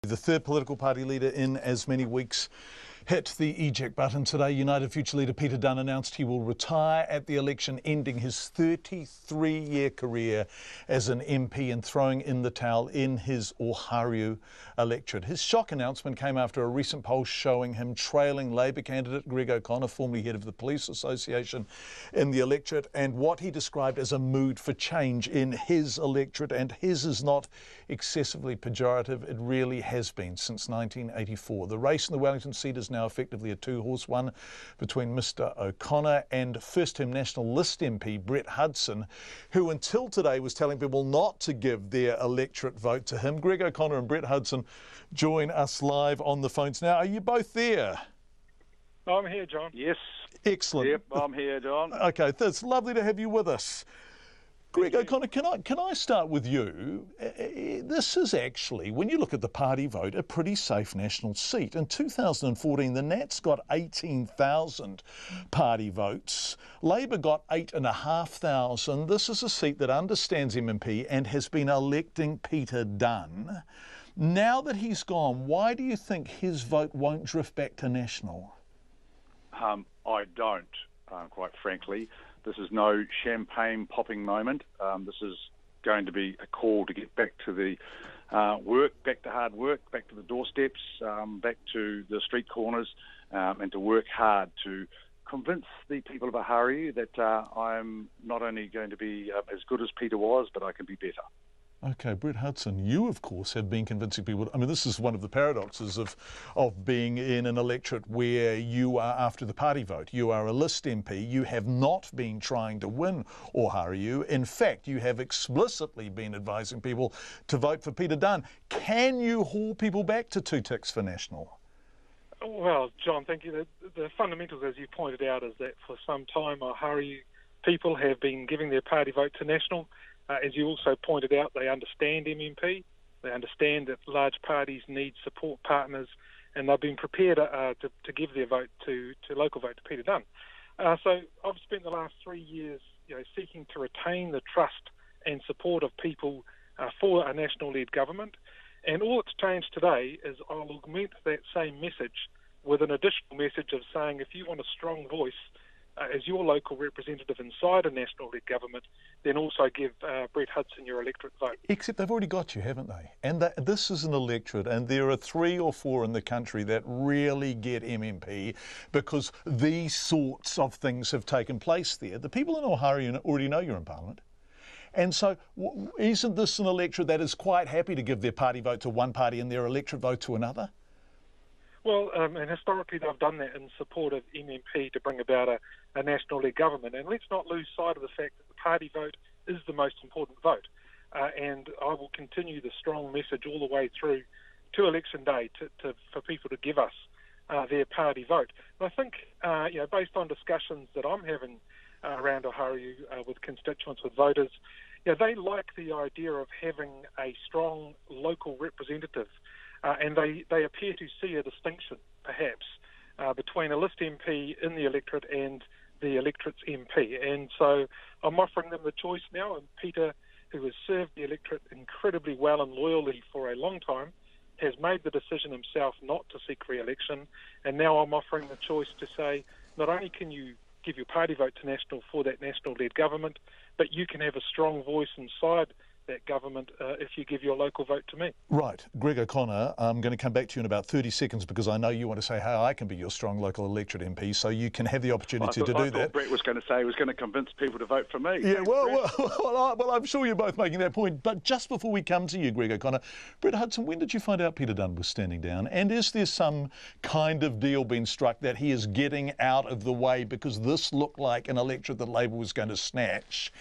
The third political party leader in as many weeks hit the eject button today. United Future leader Peter Dunne announced he will retire at the election, ending his 33-year career as an MP and throwing in the towel in his Ohariu electorate. His shock announcement came after a recent poll showing him trailing Labour candidate Greg O'Connor, formerly head of the Police Association, in the electorate, and what he described as a mood for change in his electorate. And his is not excessively pejorative. It really has been since 1984. The race in the Wellington seat is now effectively a two-horse one between Mr O'Connor and first-term National List MP Brett Hudson, who until today was telling people not to give their electorate vote to him. Greg O'Connor and Brett Hudson join us live on the phones now. Are you both there? I'm here, John. Yes. Excellent. Yep, I'm here, John. Okay, it's lovely to have you with us. Greg O'Connor, can I start with you? This is actually, when you look at the party vote, a pretty safe national seat. In 2014, the Nats got 18,000 party votes. Labor got 8,500. This is a seat that understands MMP and has been electing Peter Dunne. Now that he's gone, why do you think his vote won't drift back to national? I don't, quite frankly. This is no champagne popping moment. This is going to be a call to get back to the work, back to hard work, back to the doorsteps, back to the street corners, and to work hard to convince the people of Ohariu that I'm not only going to be as good as Peter was, but I can be better. Okay, Brett Hudson, you of course have been convincing people. I mean, this is one of the paradoxes of being in an electorate where you are after the party vote. You are a list MP. You have not been trying to win Ohariu. In fact, you have explicitly been advising people to vote for Peter Dunne. Can you haul people back to 2 ticks for national? Well, John, thank you. The fundamentals, as you pointed out, is that for some time Ohariu people have been giving their party vote to national. As you also pointed out, they understand MMP. They understand that large parties need support partners, and they've been prepared to give their vote to local vote to Peter Dunne. So I've spent the last 3 years, seeking to retain the trust and support of people for a national-led government. And all that's changed today is I'll augment that same message with an additional message of saying if you want a strong voice as your local representative inside a national-led government, then also give Brett Hudson your electorate vote. Except they've already got you, haven't they? And this is an electorate, and there are 3 or 4 in the country that really get MMP because these sorts of things have taken place there. The people in Ohariu already know you're in Parliament. And so isn't this an electorate that is quite happy to give their party vote to one party and their electorate vote to another? Well, and historically they've done that in support of MMP to bring about a national-led government. And let's not lose sight of the fact that the party vote is the most important vote. And I will continue the strong message all the way through to election day for people to give us their party vote. And I think, based on discussions that I'm having around Ohariu with constituents, with voters, they like the idea of having a strong local representative. And they appear to see a distinction, perhaps, between a list MP in the electorate and the electorate's MP. And so I'm offering them the choice now. And Peter, who has served the electorate incredibly well and loyally for a long time, has made the decision himself not to seek re-election. And now I'm offering the choice to say, not only can you give your party vote to national for that national-led government, but you can have a strong voice inside that government if you give your local vote to me. Right. Greg O'Connor, I'm going to come back to you in about 30 seconds because I know you want to say how I can be your strong local electorate MP, so you can have the opportunity to do that. Brett was going to say he was going to convince people to vote for me. Yeah, well, I'm sure you're both making that point. But just before we come to you, Greg O'Connor, Brett Hudson, when did you find out Peter Dunne was standing down? And is there some kind of deal being struck that he is getting out of the way because this looked like an electorate that Labor was going to snatch?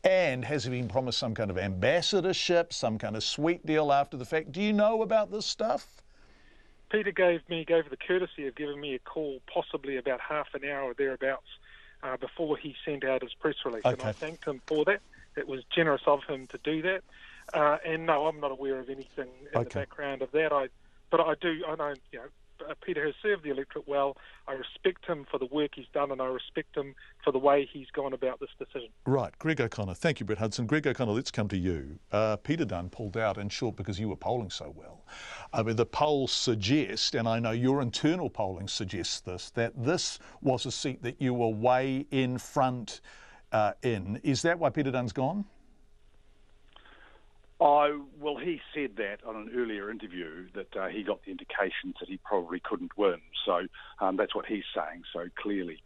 And has he been promised some kind of ambassadorship, some kind of sweet deal after the fact? Do you know about this stuff? Peter gave the courtesy of giving me a call possibly about half an hour or thereabouts before he sent out his press release. Okay. And I thanked him for that. It was generous of him to do that. And no, I'm not aware of anything in the background of that. I know Peter has served the electorate well. I respect him for the work he's done, and I respect him for the way he's gone about this decision. Right, Greg O'Connor. Thank you, Brett Hudson. Greg O'Connor, let's come to you. Peter Dunne pulled out, in short, because you were polling so well. I mean, the polls suggest, and I know your internal polling suggests this, that this was a seat that you were way in front in. Is that why Peter Dunne's gone? Well, he said that on an earlier interview, that he got the indications that he probably couldn't win. So that's what he's saying. So clearly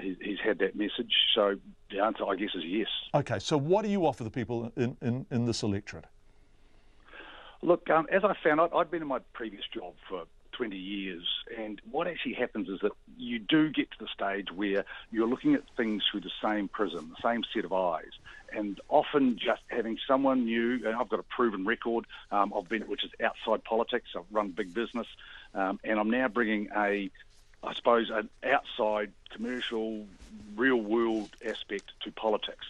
he's had that message. So the answer, I guess, is yes. Okay, so what do you offer the people in this electorate? Look, as I found out, I'd been in my previous job for 20 years, and what actually happens is that you do get to the stage where you're looking at things through the same prism, the same set of eyes, and often just having someone new, and I've got a proven record, which is outside politics. I've run big business, and I'm now bringing an outside commercial, real-world aspect to politics.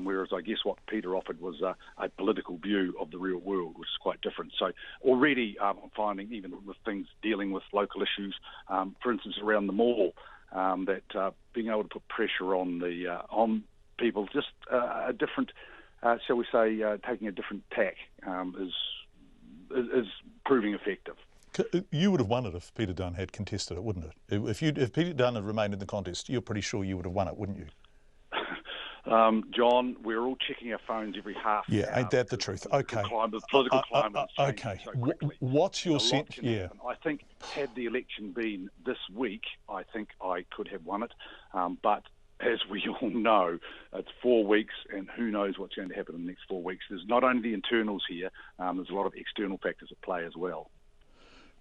Whereas I guess what Peter offered was a political view of the real world, which is quite different. So already I'm finding, even with things dealing with local issues, for instance around the mall, that being able to put pressure on people, just a different, shall we say, taking a different tack is proving effective. You would have won it if Peter Dunne had contested it, wouldn't it? If Peter Dunne had remained in the contest, you're pretty sure you would have won it, wouldn't you? John, we're all checking our phones every half hour. Yeah, ain't that the truth? Okay. The political climate is okay. so quickly. What's your sense? Yeah. I think had the election been this week, I think I could have won it. But as we all know, it's 4 weeks, and who knows what's going to happen in the next 4 weeks. There's not only the internals here, there's a lot of external factors at play as well.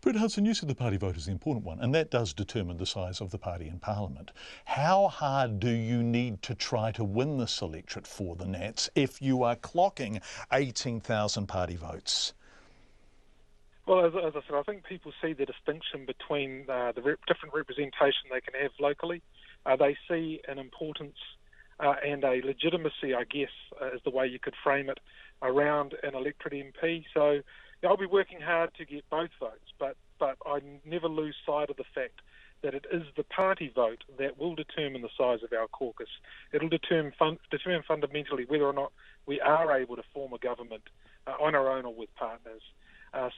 Brett Hudson, you said the party vote is the important one, and that does determine the size of the party in Parliament. How hard do you need to try to win this electorate for the Nats if you are clocking 18,000 party votes? Well, as I said, I think people see the distinction between the different representation they can have locally. They see an importance and a legitimacy, I guess, is the way you could frame it, around an electorate MP. So I'll be working hard to get both votes, but I never lose sight of the fact that it is the party vote that will determine the size of our caucus. It'll determine fundamentally whether or not we are able to form a government on our own or with partners.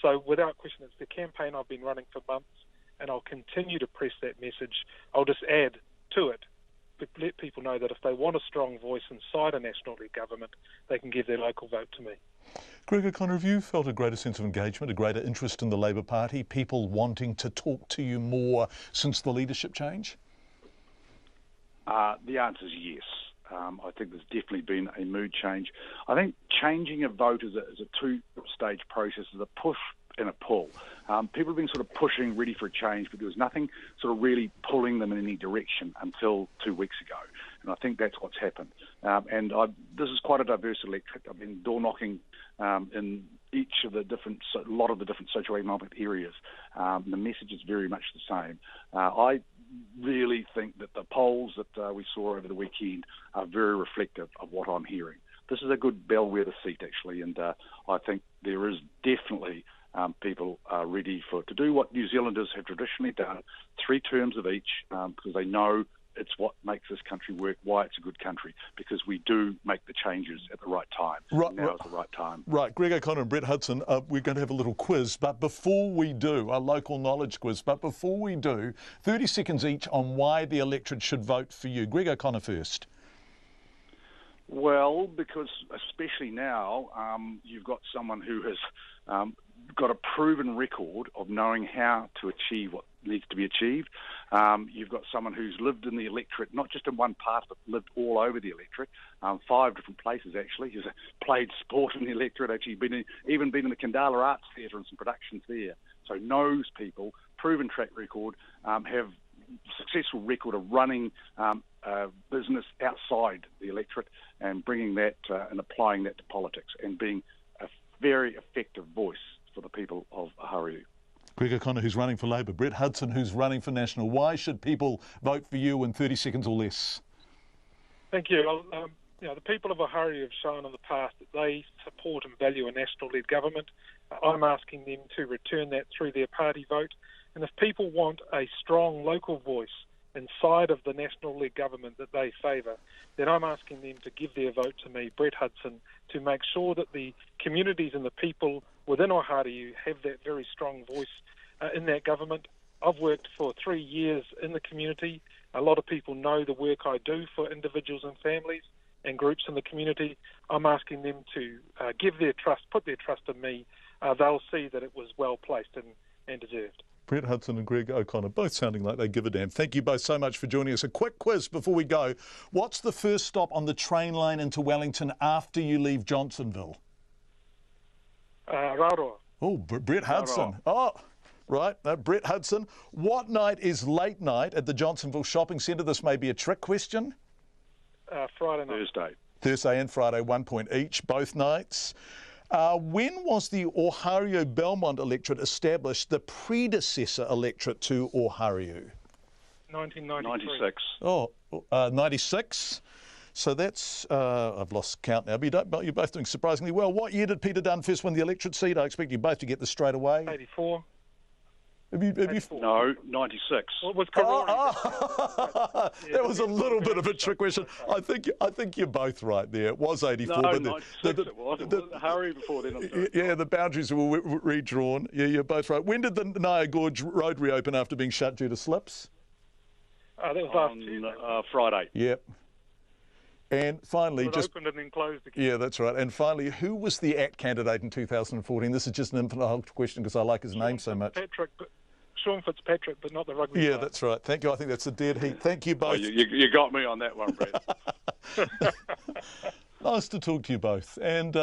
So without question, it's the campaign I've been running for months, and I'll continue to press that message. I'll just add to it, but let people know that if they want a strong voice inside a national-led government, they can give their local vote to me. Greg O'Connor, have you felt a greater sense of engagement, a greater interest in the Labour Party, people wanting to talk to you more since the leadership change? The answer is yes. I think there's definitely been a mood change. I think changing a vote is a two-stage process, is a push and a pull. People have been sort of pushing, ready for a change, but there was nothing sort of really pulling them in any direction until 2 weeks ago. And I think that's what's happened. This is quite a diverse electorate. I've been door knocking in each of the a lot of the different socioeconomic areas. The message is very much the same. I really think that the polls that we saw over the weekend are very reflective of what I'm hearing. This is a good bellwether seat, actually, and I think there is definitely people are ready to do what New Zealanders have traditionally done, 3 terms of each, because they know it's what makes this country work, why it's a good country, because we do make the changes at the right time. Now is the right time. Right, Greg O'Connor and Brett Hudson, we're going to have a little quiz, but before we do, a local knowledge quiz, but before we do, 30 seconds each on why the electorate should vote for you. Greg O'Connor first. Well, because especially now, you've got someone who has got a proven record of knowing how to achieve what needs to be achieved. You've got someone who's lived in the electorate, not just in one part, but lived all over the electorate, 5 different places actually. He's played sport in the electorate, actually even been in the Kandala Arts Theatre and some productions there. So knows people, proven track record, have successful record of running business outside the electorate and bringing that and applying that to politics and being a very effective voice for the people of Ohariu. Greg O'Connor, who's running for Labour. Brett Hudson, who's running for National. Why should people vote for you in 30 seconds or less? Thank you. The people of Ohariu have shown in the past that they support and value a national-led government. I'm asking them to return that through their party vote. And if people want a strong local voice inside of the national-led government that they favour, then I'm asking them to give their vote to me, Brett Hudson, to make sure that the communities and the people within Ohariu have that very strong voice in that government. I've worked for 3 years in the community. A lot of people know the work I do for individuals and families and groups in the community. I'm asking them to give their trust, put their trust in me. They'll see that it was well placed and deserved. Brett Hudson and Greg O'Connor, both sounding like they give a damn. Thank you both so much for joining us. A quick quiz before we go. What's the first stop on the train line into Wellington after you leave Johnsonville? Raroa. Oh, Brett Hudson. Oh, right. Brett Hudson. What night is late night at the Johnsonville Shopping Centre? This may be a trick question. Friday night. Thursday. Thursday and Friday, 1 point each, both nights. When was the Ohariu Belmont electorate established, the predecessor electorate to Ohariu? 1996. Oh, 96. So that's, I've lost count now, but you're both doing surprisingly well. What year did Peter Dunne first win the electorate seat? I expect you both to get this straight away. 84. Have you... No, 96. Well, it was Corona. That was a little bit of a trick question. I think you're both right there. It was 84. No, but 96 it was. It was Ohariu before then. I'm sorry. Yeah, the boundaries were redrawn. Yeah, you're both right. When did the Naya Gorge Road reopen after being shut due to slips? That was last Tuesday. Friday. Yep. And finally, it opened and then closed again. Yeah, that's right. And finally, who was the ACT candidate in 2014? This is just an infinite question because I like his name so much. Sean Fitzpatrick, but not the rugby player. player. That's right. Thank you. I think that's a dead heat. Thank you both. Oh, you got me on that one, Brett. Nice to talk to you both. And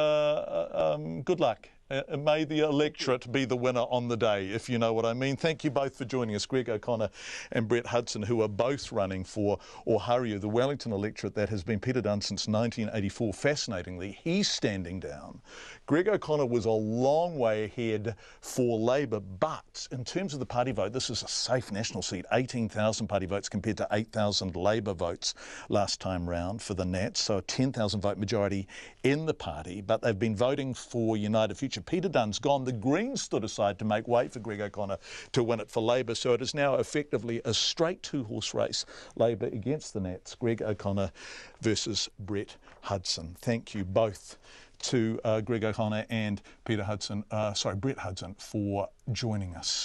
good luck. May the electorate be the winner on the day, if you know what I mean. Thank you both for joining us, Greg O'Connor and Brett Hudson, who are both running for Ohariu, the Wellington electorate that has been Peter Dunne since 1984. Fascinatingly, he's standing down. Greg O'Connor was a long way ahead for Labour, but in terms of the party vote, this is a safe national seat, 18,000 party votes compared to 8,000 Labour votes last time round for the Nats, so a 10,000 vote majority in the party, but they've been voting for United Future. Peter Dunne's gone. The Greens stood aside to make way for Greg O'Connor to win it for Labour, so it is now effectively a straight two-horse race, Labour against the Nats, Greg O'Connor versus Brett Hudson. Thank you both to Greg O'Connor and Brett Hudson for joining us.